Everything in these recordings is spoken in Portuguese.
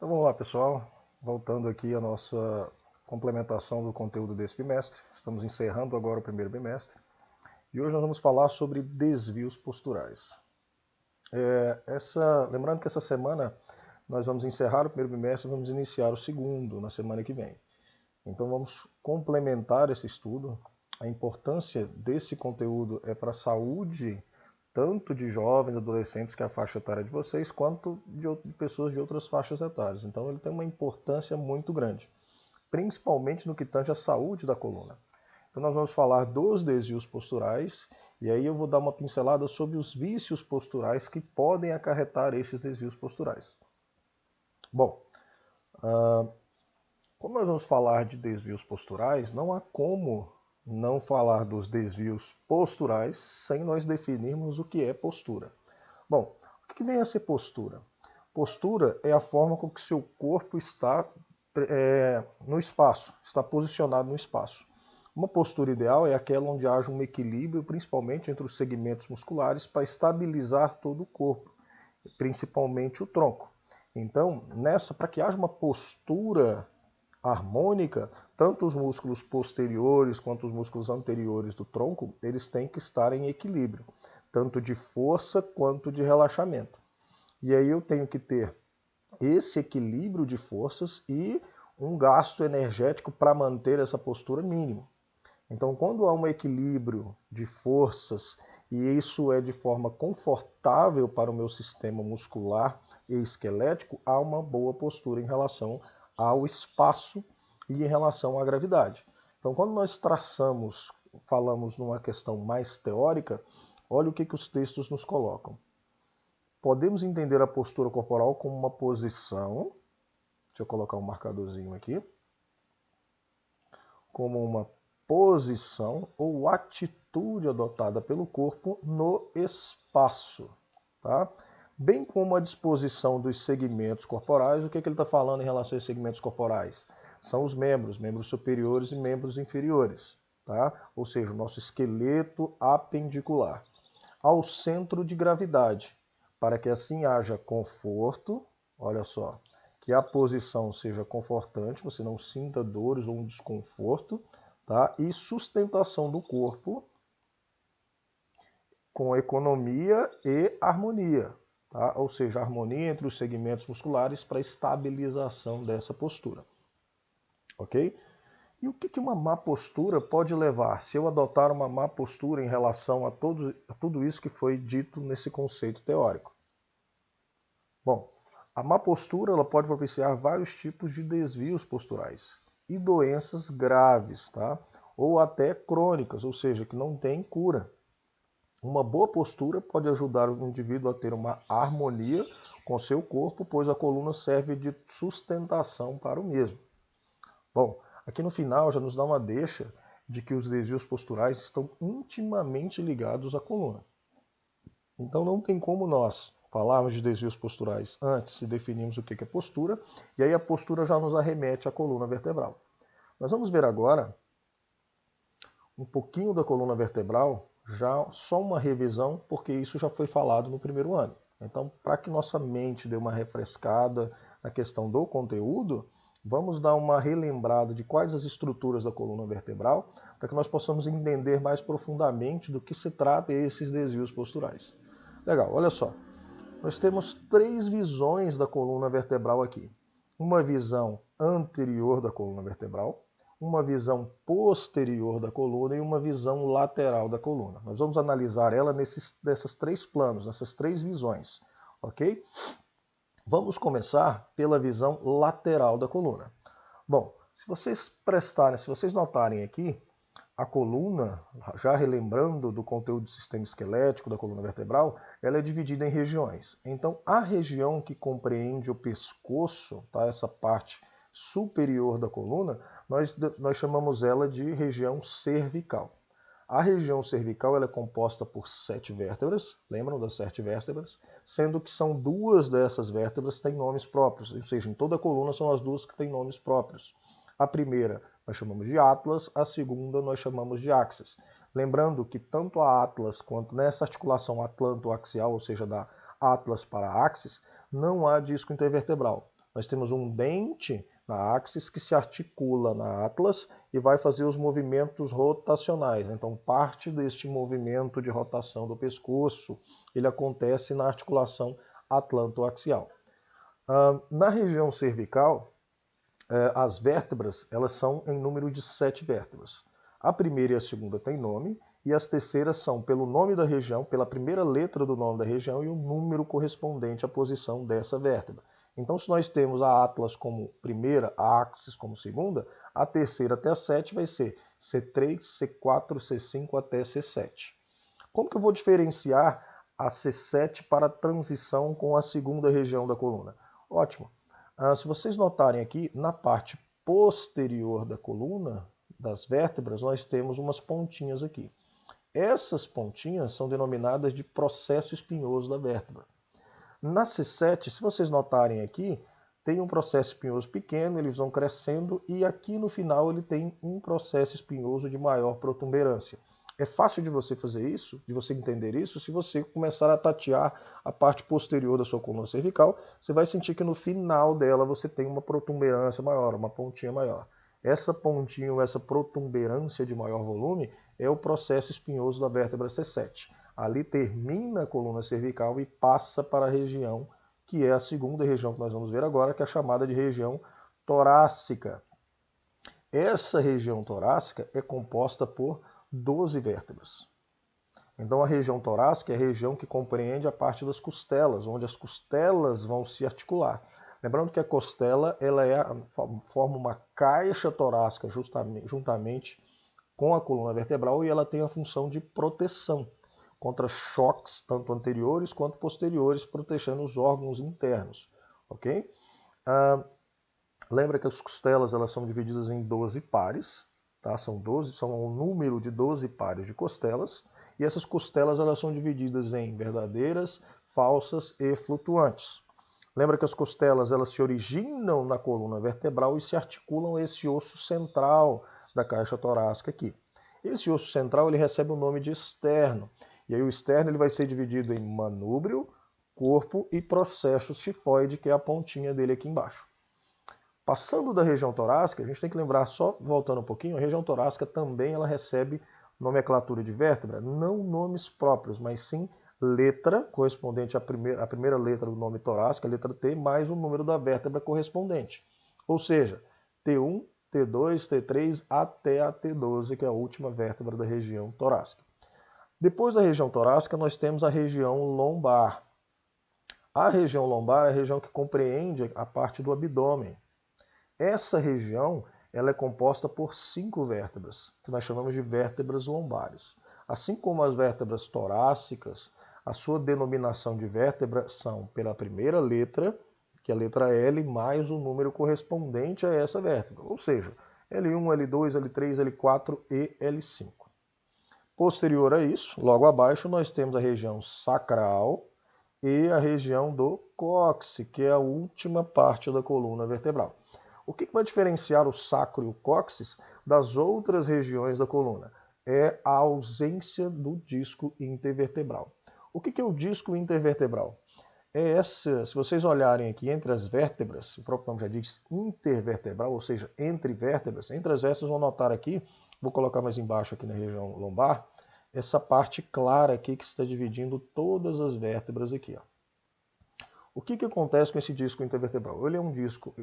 Então vamos lá, pessoal. Voltando aqui à nossa complementação do conteúdo desse bimestre. Estamos encerrando agora o primeiro bimestre. E hoje nós vamos falar sobre desvios posturais. Lembrando que essa semana nós vamos encerrar o primeiro bimestre e vamos iniciar o segundo na semana que vem. Então vamos complementar esse estudo. A importância desse conteúdo é para a saúde tanto de jovens, adolescentes, que é a faixa etária de vocês, quanto de pessoas de outras faixas etárias. Então ele tem uma importância muito grande, principalmente no que tange à saúde da coluna. Então nós vamos falar dos desvios posturais, e aí eu vou dar uma pincelada sobre os vícios posturais que podem acarretar esses desvios posturais. Bom, como nós vamos falar de desvios posturais, não há como não falar dos desvios posturais sem nós definirmos o que é postura. Bom, o que vem a ser postura? Postura é a forma com que seu corpo está no espaço, está posicionado no espaço. Uma postura ideal é aquela onde haja um equilíbrio, principalmente entre os segmentos musculares, para estabilizar todo o corpo, principalmente o tronco. Então, para que haja uma postura harmônica, tanto os músculos posteriores quanto os músculos anteriores do tronco, eles têm que estar em equilíbrio, tanto de força quanto de relaxamento. E aí eu tenho que ter esse equilíbrio de forças e um gasto energético para manter essa postura mínimo. Então, quando há um equilíbrio de forças e isso é de forma confortável para o meu sistema muscular e esquelético, há uma boa postura em relação ao espaço e em relação à gravidade. Então, quando nós falamos numa questão mais teórica, olha o que os textos nos colocam. Podemos entender a postura corporal como uma posição, deixa eu colocar um marcadorzinho aqui, como uma posição ou atitude adotada pelo corpo no espaço, tá? Bem como a disposição dos segmentos corporais. O que ele está falando em relação aos segmentos corporais? São os membros superiores e membros inferiores, tá? Ou seja, o nosso esqueleto apendicular, ao centro de gravidade, para que assim haja conforto, olha só, que a posição seja confortante, você não sinta dores ou um desconforto, tá? E sustentação do corpo com economia e harmonia, tá? Ou seja, harmonia entre os segmentos musculares para estabilização dessa postura, ok? E o que uma má postura pode levar se eu adotar uma má postura em relação a tudo isso que foi dito nesse conceito teórico? Bom, a má postura ela pode propiciar vários tipos de desvios posturais e doenças graves, tá? Ou até crônicas, ou seja, que não têm cura. Uma boa postura pode ajudar o indivíduo a ter uma harmonia com seu corpo, pois a coluna serve de sustentação para o mesmo. Bom, aqui no final já nos dá uma deixa de que os desvios posturais estão intimamente ligados à coluna. Então não tem como nós falarmos de desvios posturais antes de definirmos o que é postura, e aí a postura já nos arremete à coluna vertebral. Nós vamos ver agora um pouquinho da coluna vertebral, já só uma revisão, porque isso já foi falado no primeiro ano. Então, para que nossa mente dê uma refrescada na questão do conteúdo, vamos dar uma relembrada de quais as estruturas da coluna vertebral, para que nós possamos entender mais profundamente do que se trata esses desvios posturais. Legal, olha só. Nós temos três visões da coluna vertebral aqui. Uma visão anterior da coluna vertebral, uma visão posterior da coluna e uma visão lateral da coluna. Nós vamos analisar ela nesses três planos, nessas três visões, ok? Vamos começar pela visão lateral da coluna. Bom, se vocês notarem aqui, a coluna, já relembrando do conteúdo do sistema esquelético da coluna vertebral, ela é dividida em regiões. Então, a região que compreende o pescoço, tá, essa parte superior da coluna, nós chamamos ela de região cervical. A região cervical ela é composta por 7 vértebras, lembram das 7 vértebras? Sendo que são 2 dessas vértebras que têm nomes próprios, ou seja, em toda a coluna são as 2 que têm nomes próprios. A primeira nós chamamos de atlas, a segunda nós chamamos de axis. Lembrando que tanto a atlas quanto nessa articulação atlanto-axial, ou seja, da atlas para a axis, não há disco intervertebral. Nós temos um dente na axis que se articula na atlas e vai fazer os movimentos rotacionais. Então, parte deste movimento de rotação do pescoço, ele acontece na articulação atlantoaxial. Na região cervical, as vértebras, elas são em número de 7 vértebras. A primeira e a segunda têm nome, e as terceiras são pelo nome da região, pela primeira letra do nome da região e o número correspondente à posição dessa vértebra. Então, se nós temos a atlas como primeira, a axis como segunda, a terceira até a 7 vai ser C3, C4, C5 até C7. Como que eu vou diferenciar a C7 para a transição com a segunda região da coluna? Ótimo. Se vocês notarem aqui, na parte posterior da coluna, das vértebras, nós temos umas pontinhas aqui. Essas pontinhas são denominadas de processo espinhoso da vértebra. Na C7, se vocês notarem aqui, tem um processo espinhoso pequeno, eles vão crescendo e aqui no final ele tem um processo espinhoso de maior protuberância. É fácil de você fazer isso, de você entender isso, se você começar a tatear a parte posterior da sua coluna cervical, você vai sentir que no final dela você tem uma protuberância maior, uma pontinha maior. Essa pontinha, essa protuberância de maior volume é o processo espinhoso da vértebra C7. Ali termina a coluna cervical e passa para a região que é a segunda região que nós vamos ver agora, que é chamada de região torácica. Essa região torácica é composta por 12 vértebras. Então a região torácica é a região que compreende a parte das costelas, onde as costelas vão se articular. Lembrando que a costela ela forma uma caixa torácica juntamente com a coluna vertebral e ela tem a função de proteção contra choques, tanto anteriores quanto posteriores, protegendo os órgãos internos. Ok? Lembra que as costelas elas são divididas em 12 pares, tá? São um número de 12 pares de costelas, e essas costelas elas são divididas em verdadeiras, falsas e flutuantes. Lembra que as costelas elas se originam na coluna vertebral e se articulam a esse osso central da caixa torácica aqui. Esse osso central ele recebe o nome de externo. E aí o externo ele vai ser dividido em manúbrio, corpo e processo tifoide, que é a pontinha dele aqui embaixo. Passando da região torácica, a gente tem que lembrar, só voltando um pouquinho, a região torácica também ela recebe nomenclatura de vértebra, não nomes próprios, mas sim letra correspondente à primeira letra do nome torácico, a letra T, mais o número da vértebra correspondente. Ou seja, T1, T2, T3 até a T12, que é a última vértebra da região torácica. Depois da região torácica, nós temos a região lombar. A região lombar é a região que compreende a parte do abdômen. Essa região ela é composta por 5 vértebras, que nós chamamos de vértebras lombares. Assim como as vértebras torácicas, a sua denominação de vértebra são pela primeira letra, que é a letra L, mais o número correspondente a essa vértebra, ou seja, L1, L2, L3, L4 e L5. Posterior a isso, logo abaixo, nós temos a região sacral e a região do cóccix, que é a última parte da coluna vertebral. O que vai diferenciar o sacro e o cóccix das outras regiões da coluna? É a ausência do disco intervertebral. O que é o disco intervertebral? É essa, se vocês olharem aqui entre as vértebras, o próprio nome já diz intervertebral, ou seja, entre vértebras, entre as vértebras vão notar aqui, vou colocar mais embaixo aqui na região lombar, essa parte clara aqui que está dividindo todas as vértebras aqui. Ó. O que acontece com esse disco intervertebral? Ele é um disco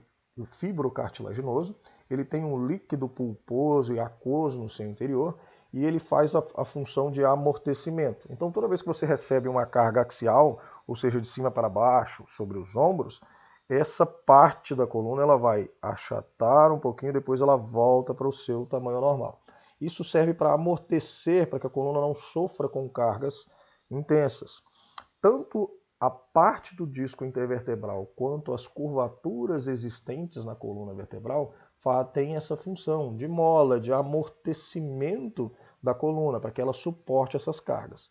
fibrocartilaginoso, ele tem um líquido pulposo e aquoso no seu interior e ele faz a função de amortecimento. Então, toda vez que você recebe uma carga axial, ou seja, de cima para baixo, sobre os ombros, essa parte da coluna ela vai achatar um pouquinho, depois ela volta para o seu tamanho normal. Isso serve para amortecer, para que a coluna não sofra com cargas intensas. Tanto a parte do disco intervertebral quanto as curvaturas existentes na coluna vertebral têm essa função de mola, de amortecimento da coluna, para que ela suporte essas cargas.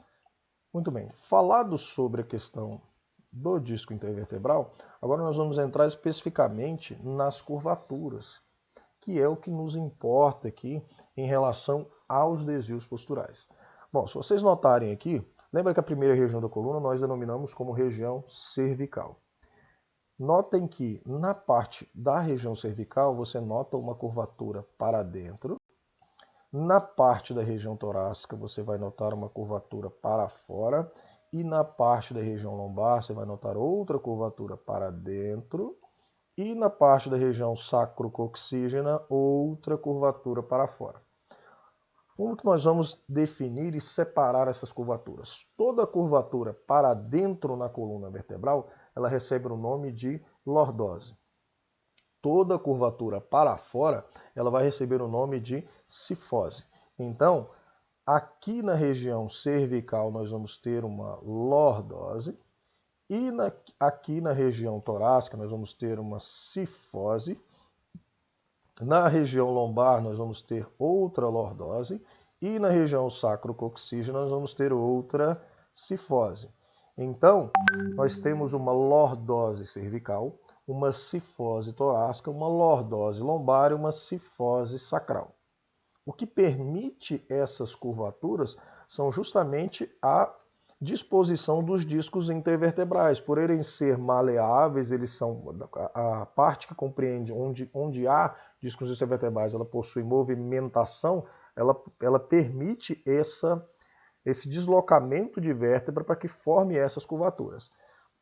Muito bem, falado sobre a questão do disco intervertebral, agora nós vamos entrar especificamente nas curvaturas, que é o que nos importa aqui em relação aos desvios posturais. Bom, se vocês notarem aqui, lembra que a primeira região da coluna nós denominamos como região cervical. Notem que na parte da região cervical você nota uma curvatura para dentro. Na parte da região torácica você vai notar uma curvatura para fora. E na parte da região lombar você vai notar outra curvatura para dentro. E na parte da região sacrococcígena, outra curvatura para fora. Como que nós vamos definir e separar essas curvaturas? Toda curvatura para dentro na coluna vertebral, ela recebe o nome de lordose. Toda curvatura para fora, ela vai receber o nome de cifose. Então, aqui na região cervical nós vamos ter uma lordose e aqui na região torácica nós vamos ter uma cifose. Na região lombar nós vamos ter outra lordose e na região sacrococcígena nós vamos ter outra cifose. Então, nós temos uma lordose cervical, uma cifose torácica, uma lordose lombar e uma cifose sacral. O que permite essas curvaturas são justamente a disposição dos discos intervertebrais. Por eles ser maleáveis, eles são a parte que compreende onde há discos intervertebrais, ela possui movimentação, ela permite esse deslocamento de vértebra para que forme essas curvaturas.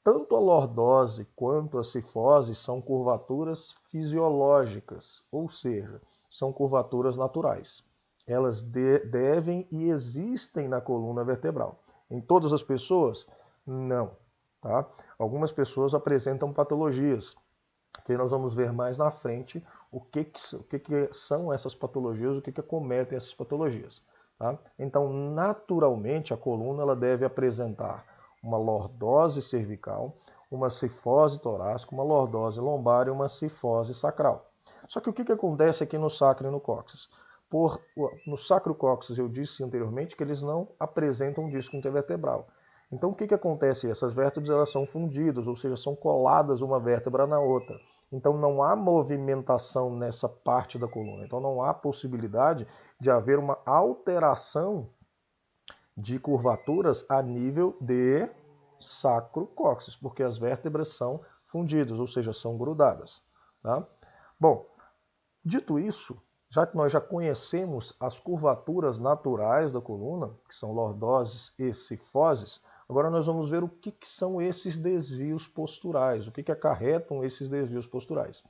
Tanto a lordose quanto a cifose são curvaturas fisiológicas, ou seja, são curvaturas naturais. Elas devem e existem na coluna vertebral. Em todas as pessoas? Não. Tá? Algumas pessoas apresentam patologias, que nós vamos ver mais na frente o que são essas patologias, o que acometem essas patologias. Tá? Então, naturalmente, a coluna ela deve apresentar uma lordose cervical, uma cifose torácica, uma lordose lombar e uma cifose sacral. Só que o que acontece aqui no sacro e no cóccix? No sacrocóccix eu disse anteriormente que eles não apresentam disco intervertebral. Então o que acontece? Essas vértebras elas são fundidas, ou seja, são coladas uma vértebra na outra. Então não há movimentação nessa parte da coluna. Então não há possibilidade de haver uma alteração de curvaturas a nível de sacrocóccix, porque as vértebras são fundidas, ou seja, são grudadas. Tá? Bom, dito isso, já que nós já conhecemos as curvaturas naturais da coluna, que são lordoses e cifoses, agora nós vamos ver o que são esses desvios posturais, o que acarretam esses desvios posturais.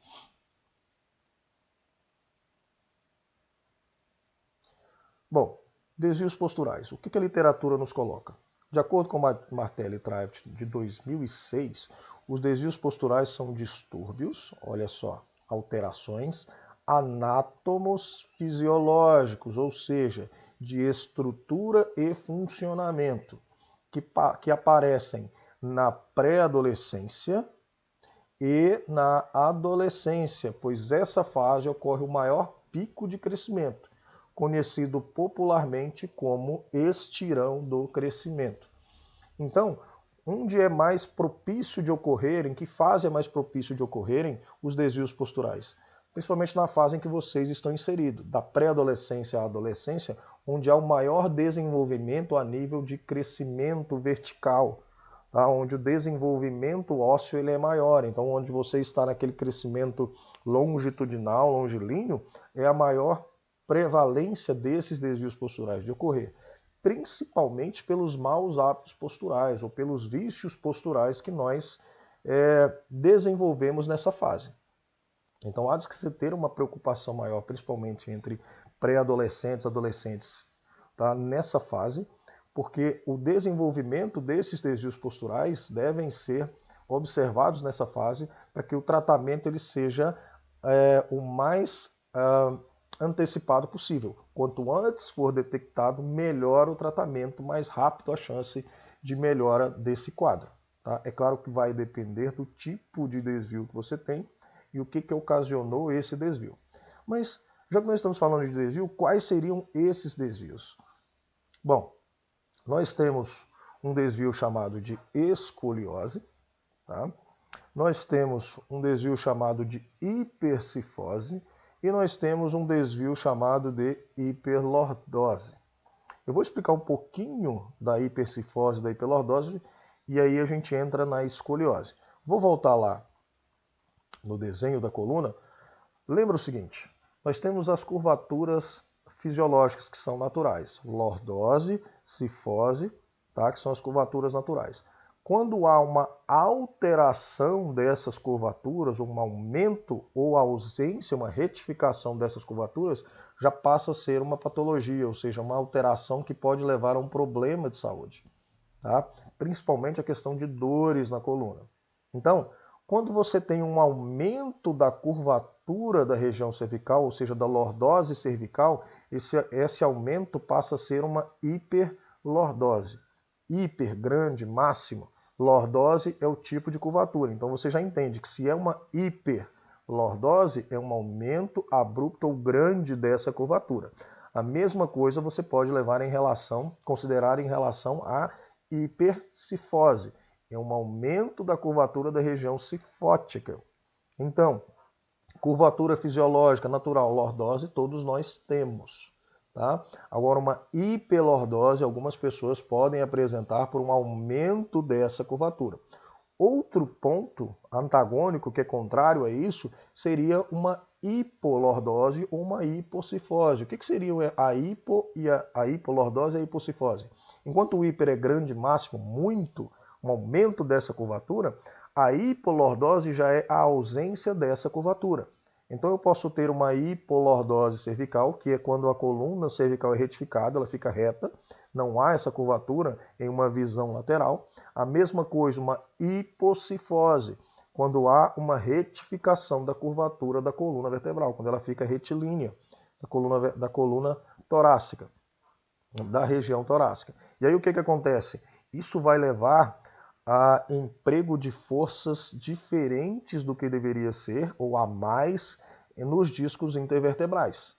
Bom, desvios posturais. O que a literatura nos coloca? De acordo com Martelli e Trapt, de 2006, os desvios posturais são distúrbios, olha só, alterações anátomos fisiológicos, ou seja, de estrutura e funcionamento, que aparecem na pré-adolescência e na adolescência, pois essa fase ocorre o maior pico de crescimento, conhecido popularmente como estirão do crescimento. Então, onde é mais propício de ocorrerem, que fase é mais propício de ocorrerem os desvios posturais? Principalmente na fase em que vocês estão inseridos, da pré-adolescência à adolescência, onde há o maior desenvolvimento a nível de crescimento vertical, tá? Onde o desenvolvimento ósseo ele é maior. Então, onde você está naquele crescimento longitudinal, longilíneo, é a maior prevalência desses desvios posturais de ocorrer, principalmente pelos maus hábitos posturais ou pelos vícios posturais que nós desenvolvemos nessa fase. Então há de se ter uma preocupação maior, principalmente entre pré-adolescentes e adolescentes, tá? Nessa fase, porque o desenvolvimento desses desvios posturais devem ser observados nessa fase para que o tratamento ele seja o mais antecipado possível. Quanto antes for detectado, melhor o tratamento, mais rápido a chance de melhora desse quadro. Tá? É claro que vai depender do tipo de desvio que você tem e o que ocasionou esse desvio. Mas, já que nós estamos falando de desvio, quais seriam esses desvios? Bom, nós temos um desvio chamado de escoliose, tá? Nós temos um desvio chamado de hipercifose e nós temos um desvio chamado de hiperlordose. Eu vou explicar um pouquinho da hipercifose e da hiperlordose e aí a gente entra na escoliose. Vou voltar lá no desenho da coluna, lembra o seguinte, nós temos as curvaturas fisiológicas que são naturais, lordose, cifose, tá? Que são as curvaturas naturais. Quando há uma alteração dessas curvaturas, um aumento ou ausência, uma retificação dessas curvaturas, já passa a ser uma patologia, ou seja, uma alteração que pode levar a um problema de saúde, tá? Principalmente a questão de dores na coluna. Então, quando você tem um aumento da curvatura da região cervical, ou seja, da lordose cervical, esse aumento passa a ser uma hiperlordose. Hiper, grande, máximo. Lordose é o tipo de curvatura. Então você já entende que se é uma hiperlordose, é um aumento abrupto ou grande dessa curvatura. A mesma coisa você pode considerar em relação à hipercifose. É um aumento da curvatura da região cifótica. Então, curvatura fisiológica natural, lordose, todos nós temos. Tá? Agora, uma hiperlordose, algumas pessoas podem apresentar por um aumento dessa curvatura. Outro ponto antagônico, que é contrário a isso, seria uma hipolordose ou uma hipocifose. O que seria a hipolordose e a hipocifose? Enquanto o hiper é grande, máximo, muito, um aumento dessa curvatura, a hipolordose já é a ausência dessa curvatura. Então eu posso ter uma hipolordose cervical, que é quando a coluna cervical é retificada, ela fica reta, não há essa curvatura em uma visão lateral. A mesma coisa, uma hipocifose, quando há uma retificação da curvatura da coluna vertebral, quando ela fica retilínea, da coluna torácica, da região torácica. E aí o que acontece? Isso vai levar a emprego de forças diferentes do que deveria ser, ou a mais, nos discos intervertebrais.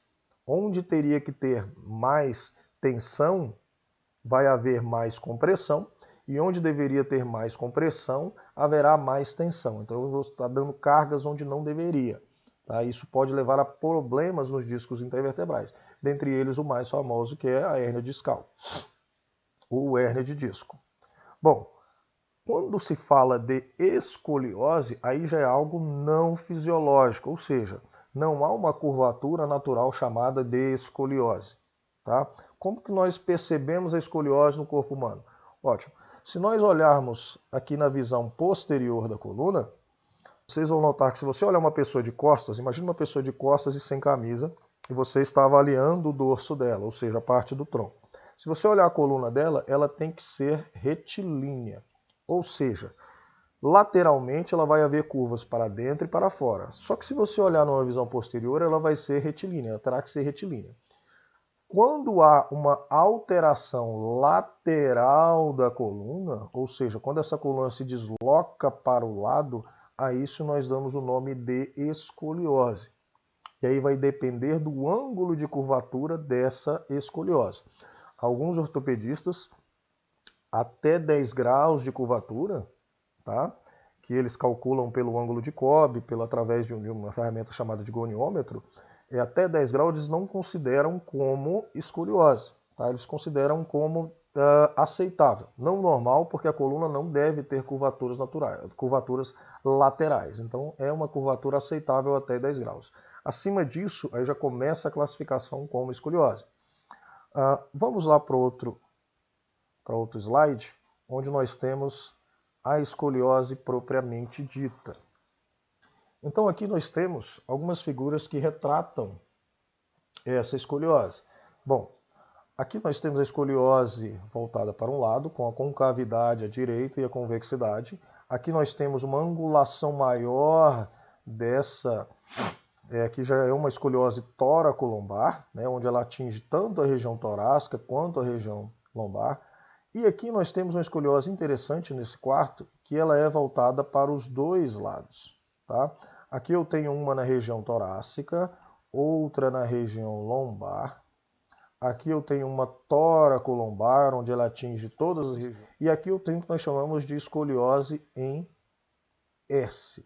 Onde teria que ter mais tensão, vai haver mais compressão, e onde deveria ter mais compressão, haverá mais tensão. Então eu vou estar dando cargas onde não deveria. Tá? Isso pode levar a problemas nos discos intervertebrais. Dentre eles o mais famoso, que é a hérnia discal, ou hérnia de disco. Bom, quando se fala de escoliose, aí já é algo não fisiológico, ou seja, não há uma curvatura natural chamada de escoliose. Tá? Como que nós percebemos a escoliose no corpo humano? Ótimo. Se nós olharmos aqui na visão posterior da coluna, vocês vão notar que se você olhar uma pessoa de costas, imagina uma pessoa de costas e sem camisa, e você está avaliando o dorso dela, ou seja, a parte do tronco. Se você olhar a coluna dela, ela tem que ser retilínea. Ou seja, lateralmente ela vai haver curvas para dentro e para fora. Só que se você olhar numa visão posterior, ela vai ser retilínea, ela terá que ser retilínea. Quando há uma alteração lateral da coluna, ou seja, quando essa coluna se desloca para o lado, a isso nós damos o nome de escoliose. E aí vai depender do ângulo de curvatura dessa escoliose. Alguns ortopedistas até 10 graus de curvatura, tá? Que eles calculam pelo ângulo de Cobb, através de uma ferramenta chamada de goniômetro, até 10 graus eles não consideram como escoliose, tá? Eles consideram como aceitável. Não normal, porque a coluna não deve ter curvaturas laterais. Então é uma curvatura aceitável até 10 graus. Acima disso, aí já começa a classificação como escoliose. Vamos lá para outro slide, onde nós temos a escoliose propriamente dita. Então aqui nós temos algumas figuras que retratam essa escoliose. Bom, aqui nós temos a escoliose voltada para um lado, com a concavidade à direita e a convexidade. Aqui nós temos uma angulação maior dessa, que já é uma escoliose tóraco-lombar, né, onde ela atinge tanto a região torácica quanto a região lombar. E aqui nós temos uma escoliose interessante nesse quarto, que ela é voltada para os dois lados. Tá? Aqui eu tenho uma na região torácica, outra na região lombar. Aqui eu tenho uma tóraco-lombar, onde ela atinge todas as regiões. E aqui eu tenho o que nós chamamos de escoliose em S.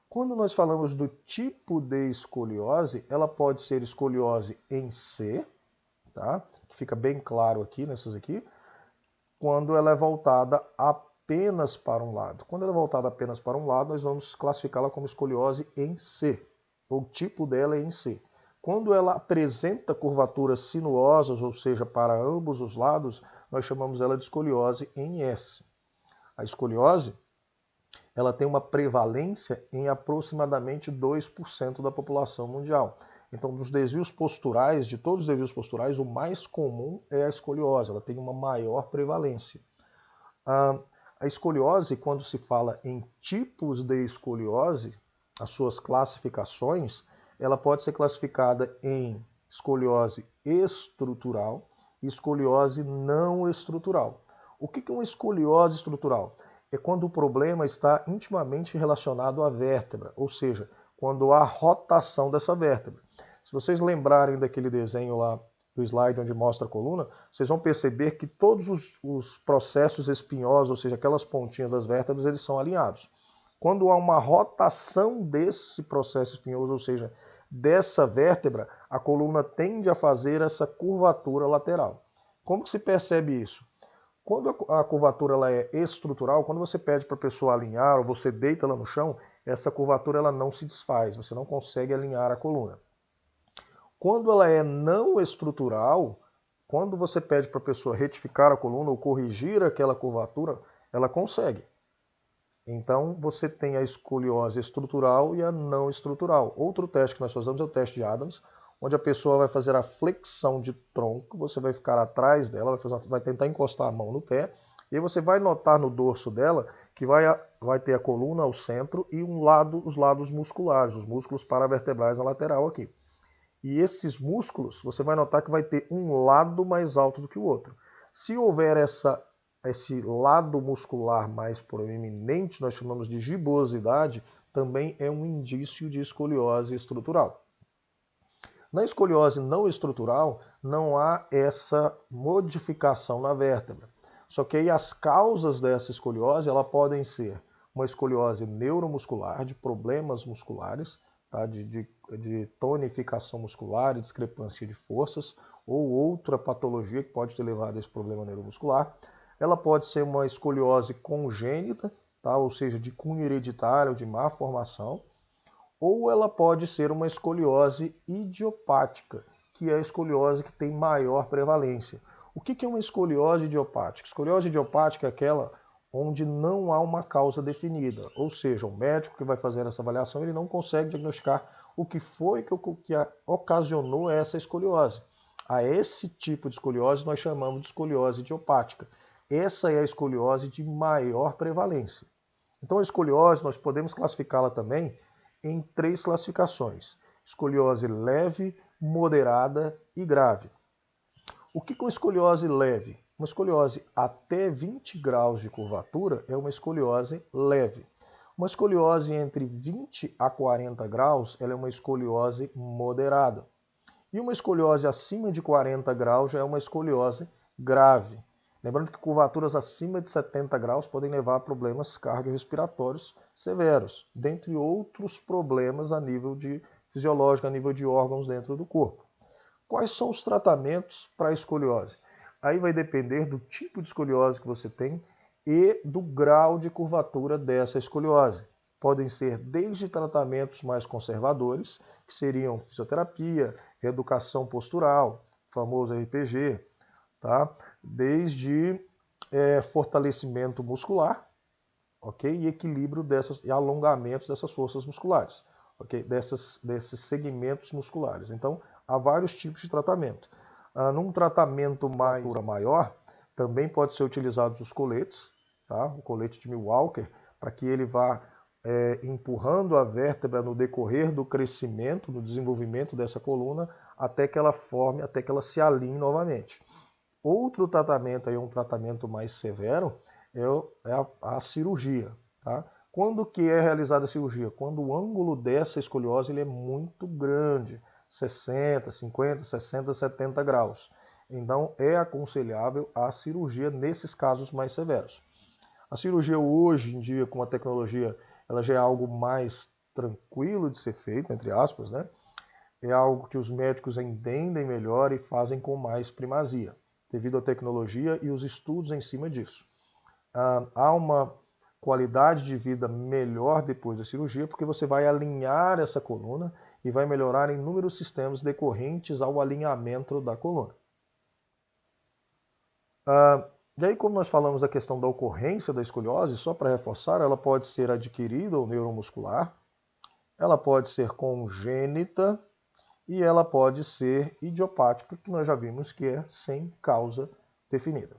Quando nós falamos do tipo de escoliose, ela pode ser escoliose em C, tá? Que fica bem claro aqui nessas aqui, quando ela é voltada apenas para um lado. Quando ela é voltada apenas para um lado, nós vamos classificá-la como escoliose em C. O tipo dela é em C. Quando ela apresenta curvaturas sinuosas, ou seja, para ambos os lados, nós chamamos ela de escoliose em S. A escoliose, ela tem uma prevalência em aproximadamente 2% da população mundial. Então, dos desvios posturais, de todos os desvios posturais, o mais comum é a escoliose, ela tem uma maior prevalência. A escoliose, quando se fala em tipos de escoliose, as suas classificações, ela pode ser classificada em escoliose estrutural e escoliose não estrutural. O que é uma escoliose estrutural? É quando o problema está intimamente relacionado à vértebra, ou seja, quando há rotação dessa vértebra. Se vocês lembrarem daquele desenho lá do slide onde mostra a coluna, vocês vão perceber que todos os processos espinhosos, ou seja, aquelas pontinhas das vértebras, eles são alinhados. Quando há uma rotação desse processo espinhoso, ou seja, dessa vértebra, a coluna tende a fazer essa curvatura lateral. Como que se percebe isso? Quando a curvatura ela é estrutural, quando você pede para a pessoa alinhar ou você deita ela no chão, essa curvatura ela não se desfaz, você não consegue alinhar a coluna. Quando ela é não estrutural, quando você pede para a pessoa retificar a coluna ou corrigir aquela curvatura, ela consegue. Então, você tem a escoliose estrutural e a não estrutural. Outro teste que nós fazemos é o teste de Adams, onde a pessoa vai fazer a flexão de tronco, você vai ficar atrás dela, vai tentar encostar a mão no pé, e aí você vai notar no dorso dela que vai ter a coluna ao centro e os lados musculares, os músculos paravertebrais na lateral aqui. E esses músculos, você vai notar que vai ter um lado mais alto do que o outro. Se houver esse lado muscular mais proeminente, nós chamamos de gibosidade, também é um indício de escoliose estrutural. Na escoliose não estrutural, não há essa modificação na vértebra. Só que aí as causas dessa escoliose, ela podem ser uma escoliose neuromuscular, de problemas musculares, tá? de tonificação muscular e discrepância de forças, ou outra patologia que pode ter levado a esse problema neuromuscular. Ela pode ser uma escoliose congênita, tá? Ou seja, de cunho hereditário, de má formação, ou ela pode ser uma escoliose idiopática, que é a escoliose que tem maior prevalência. O que é uma escoliose idiopática? Escoliose idiopática é aquela onde não há uma causa definida, ou seja, o médico que vai fazer essa avaliação ele não consegue diagnosticar o que foi que ocasionou essa escoliose. A esse tipo de escoliose nós chamamos de escoliose idiopática. Essa é a escoliose de maior prevalência. Então a escoliose nós podemos classificá-la também em 3 classificações: escoliose leve, moderada e grave. O que é uma escoliose leve? Uma escoliose até 20 graus de curvatura é uma escoliose leve. Uma escoliose entre 20 a 40 graus ela é uma escoliose moderada. E uma escoliose acima de 40 graus já é uma escoliose grave. Lembrando que curvaturas acima de 70 graus podem levar a problemas cardiorrespiratórios severos, dentre outros problemas a nível fisiológico, a nível de órgãos dentro do corpo. Quais são os tratamentos para a escoliose? Aí vai depender do tipo de escoliose que você tem e do grau de curvatura dessa escoliose. Podem ser desde tratamentos mais conservadores, que seriam fisioterapia, reeducação postural, famoso RPG, tá? Desde fortalecimento muscular, ok? E equilíbrio e alongamento dessas forças musculares, ok? Desses segmentos musculares. Então, há vários tipos de tratamento. Num tratamento maior, também pode ser utilizados os coletes, tá? O colete de Milwaukee, para que ele vá empurrando a vértebra no decorrer do crescimento, do desenvolvimento dessa coluna, até que ela forme, até que ela se alinhe novamente. Outro tratamento, aí, um tratamento mais severo, é a cirurgia. Tá? Quando que é realizada a cirurgia? Quando o ângulo dessa escoliose ele é muito grande, 60, 50, 60, 70 graus. Então é aconselhável a cirurgia nesses casos mais severos. A cirurgia hoje em dia, com a tecnologia, ela já é algo mais tranquilo de ser feito, entre aspas, né? É algo que os médicos entendem melhor e fazem com mais primazia, devido à tecnologia e os estudos em cima disso. há uma qualidade de vida melhor depois da cirurgia, porque você vai alinhar essa coluna e vai melhorar inúmeros sistemas decorrentes ao alinhamento da coluna. E aí, como nós falamos da questão da ocorrência da escoliose, só para reforçar, ela pode ser adquirida ou neuromuscular, ela pode ser congênita e ela pode ser idiopática, que nós já vimos que é sem causa definida.